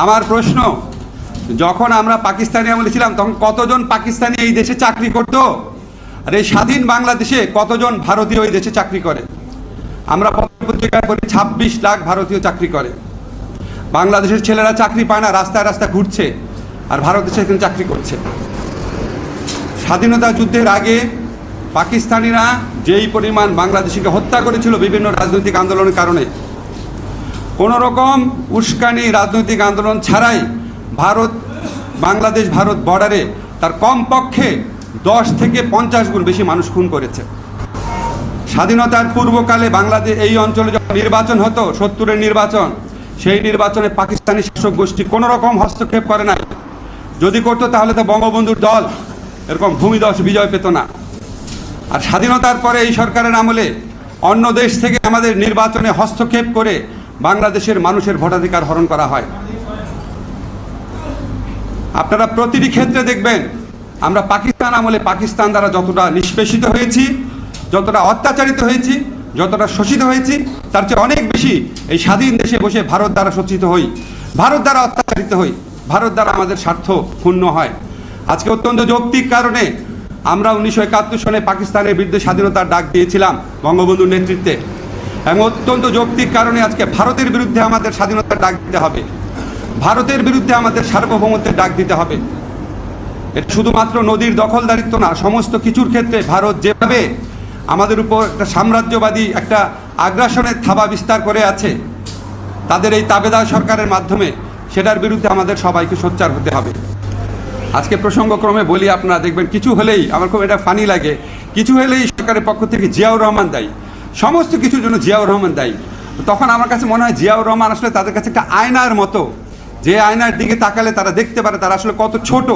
আমার প্রশ্ন, যখন আমরা পাকিস্তানি আমলে ছিলাম তখন কতজন পাকিস্তানি এই দেশে চাকরি করত? আর এই স্বাধীন বাংলাদেশে কতজন ভারতীয় এই দেশে চাকরি করে? আমরা পত্রিকায় পড়ি 26 লাখ ভারতীয় চাকরি করে। বাংলাদেশের ছেলেরা চাকরি পায় না, রাস্তায় রাস্তায় ঘুরছে, আর ভারতে সেখানে চাকরি করছে। স্বাধীনতা যুদ্ধের আগে পাকিস্তানিরা যেই পরিমাণ বাংলাদেশিকে হত্যা করেছিল বিভিন্ন রাজনৈতিক আন্দোলনের কারণে, কোনো রকম উস্কানি রাজনৈতিক আন্দোলন ছাড়াই বাংলাদেশ ভারত বর্ডারে তার কমপক্ষে 10 থেকে 50 গুণ বেশি মানুষ খুন করেছে। স্বাধীনতার পূর্বকালে বাংলাদেশ এই অঞ্চলে যখন নির্বাচন হতো, 70-এর নির্বাচন, সেই নির্বাচনে পাকিস্তানি শাসক গোষ্ঠী কোনো রকম হস্তক্ষেপ করে নাই। যদি করতো তাহলে তো বঙ্গবন্ধুর দল এরকম ভূমিধস বিজয় পেত না। আর স্বাধীনতার পরে এই সরকারের আমলে অন্য দেশ থেকে আমাদের নির্বাচনে হস্তক্ষেপ করে বাংলাদেশের মানুষের ভোটাধিকার হরণ করা হয়। আপনারা প্রতিটি ক্ষেত্রে দেখবেন আমরা পাকিস্তান আমলে পাকিস্তান দ্বারা যতটা নিষ্পেষিত হয়েছি, যতটা অত্যাচারিত হয়েছি, যতটা শোষিত হয়েছি, তার চেয়ে অনেক বেশি এই স্বাধীন দেশে বসে ভারত দ্বারা শোষিত হই, ভারত দ্বারা অত্যাচারিত হই, ভারত দ্বারা আমাদের স্বার্থ ক্ষুণ্ণ হয়। আজকে অত্যন্ত যৌক্তিক কারণে আমরা 1971 সনে পাকিস্তানের বিরুদ্ধে স্বাধীনতার ডাক দিয়েছিলাম বঙ্গবন্ধুর নেতৃত্বে, এবং অত্যন্ত যৌক্তিক কারণে আজকে ভারতের বিরুদ্ধে আমাদের স্বাধীনতার ডাক দিতে হবে, ভারতের বিরুদ্ধে আমাদের সার্বভৌমত্বের ডাক দিতে হবে। এটা শুধুমাত্র নদীর দখলদারিত্ব না, সমস্ত কিছুর ক্ষেত্রে ভারত যেভাবে আমাদের উপর একটা সাম্রাজ্যবাদী একটা আগ্রাসনের থাবা বিস্তার করে আছে তাদের এই তাবেদার সরকারের মাধ্যমে, সেটার বিরুদ্ধে আমাদের সবাইকে সোচ্চার হতে হবে। আজকে প্রসঙ্গক্রমে বলি, আপনারা দেখবেন কিছু হলেই আমার খুব এটা ফানি লাগে, কিছু হলেই সরকারের পক্ষ থেকে জিয়াউর রহমান দায়ী, সমস্ত কিছুর জন্য জিয়াউর রহমান দায়ী। তখন আমার কাছে মনে হয় জিয়াউর রহমান আসলে তাদের কাছে একটা আয়নার মতো, যে আয়নার দিকে তাকালে তারা দেখতে পারে তারা আসলে কত ছোট,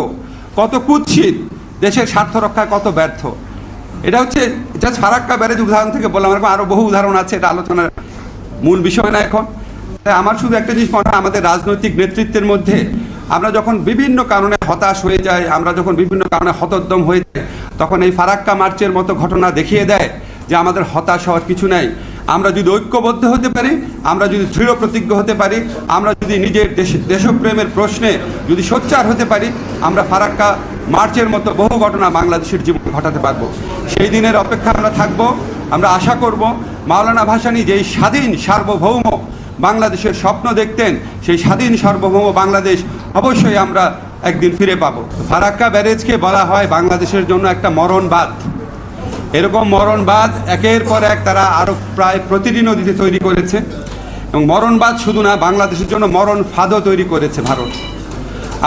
কত কুৎসিত, দেশের স্বার্থ রক্ষায় কত ব্যর্থ। এটা হচ্ছে জাস্ট ফারাক্কা ব্যারেজ উদাহরণ থেকে বললাম, এরকম আরও বহু উদাহরণ আছে, এটা আলোচনার মূল বিষয় না এখন। তাই আমার শুধু একটা জিনিস মনে হয়, আমাদের রাজনৈতিক নেতৃত্বের মধ্যে আমরা যখন বিভিন্ন কারণে হতাশ হয়ে যাই, আমরা যখন বিভিন্ন কারণে হতোদ্যম হয়ে যাই, তখন এই ফারাক্কা মার্চের মতো ঘটনা দেখিয়ে দেয় যে আমাদের হতাশ হওয়ার কিছু নাই। আমরা যদি ঐক্যবদ্ধ হতে পারি, আমরা যদি দৃঢ় প্রতিজ্ঞ হতে পারি, আমরা যদি নিজের দেশপ্রেমের প্রশ্নে যদি সোচ্চার হতে পারি, আমরা ফারাক্কা মার্চের মতো বহু ঘটনা বাংলাদেশের জীবন ঘটাতে পারবো। সেই দিনের অপেক্ষা আমরা থাকবো। আমরা আশা করব মাওলানা ভাসানী যেই স্বাধীন সার্বভৌম বাংলাদেশের স্বপ্ন দেখতেন, সেই স্বাধীন সার্বভৌম বাংলাদেশ অবশ্যই আমরা একদিন ফিরে পাবো। ফারাক্কা ব্যারেজকে বলা হয় বাংলাদেশের জন্য একটা মরণবাদ। এরকম মরণবাদ একের পর এক তারা আরও প্রায় প্রতিটি নদীতে তৈরি করেছে, এবং মরণবাদ শুধু না, বাংলাদেশের জন্য মরণ ফাঁদও তৈরি করেছে ভারত।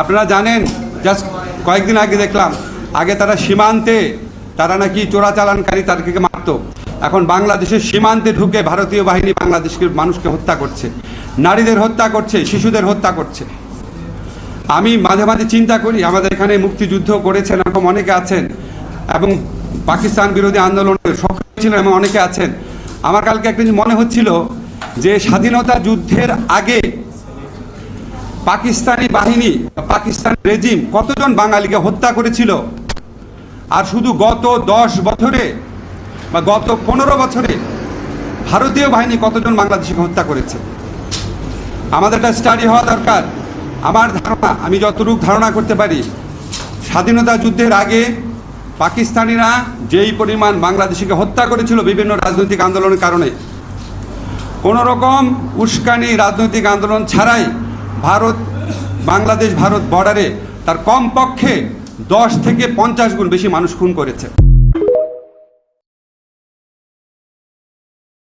আপনারা জানেন, জাস্ট কয়েকদিন আগে দেখলাম, আগে তারা সীমান্তে তারা নাকি চোরাচালানকারী তাদেরকে মারত, এখন বাংলাদেশের সীমান্তে ঢুকে ভারতীয় বাহিনী বাংলাদেশের মানুষকে হত্যা করছে, নারীদের হত্যা করছে, শিশুদের হত্যা করছে। আমি মাঝে মাঝে চিন্তা করি, আমাদের এখানে মুক্তিযুদ্ধ করেছেন এরকম অনেকে আছেন, এবং পাকিস্তান বিরোধী আন্দোলনে সক্রিয় ছিলেন এমন অনেকে আছেন। আমার কালকে একটা জিনিস মনে হচ্ছিল যে স্বাধীনতা যুদ্ধের আগে পাকিস্তানি বাহিনী, পাকিস্তান রেজিম কতজন বাঙালিকে হত্যা করেছিল, আর শুধু গত 10 বছরে বা গত 15 বছরে ভারতীয় বাহিনী কতজন বাংলাদেশিকে হত্যা করেছে। আমাদের একটা স্টাডি হওয়া দরকার। আমার ধারণা, আমি যতটুকু ধারণা করতে পারি, স্বাধীনতা যুদ্ধের আগে পাকিস্তানিরা যেই পরিমাণ বাংলাদেশিকে হত্যা করেছিল বিভিন্ন রাজনৈতিক আন্দোলনের কারণে, কোনো রকম উস্কানি রাজনৈতিক আন্দোলন ছাড়াই বাংলাদেশ ভারত বর্ডারে তার কমপক্ষে 10 থেকে 50 গুণ বেশি মানুষ খুন করেছে।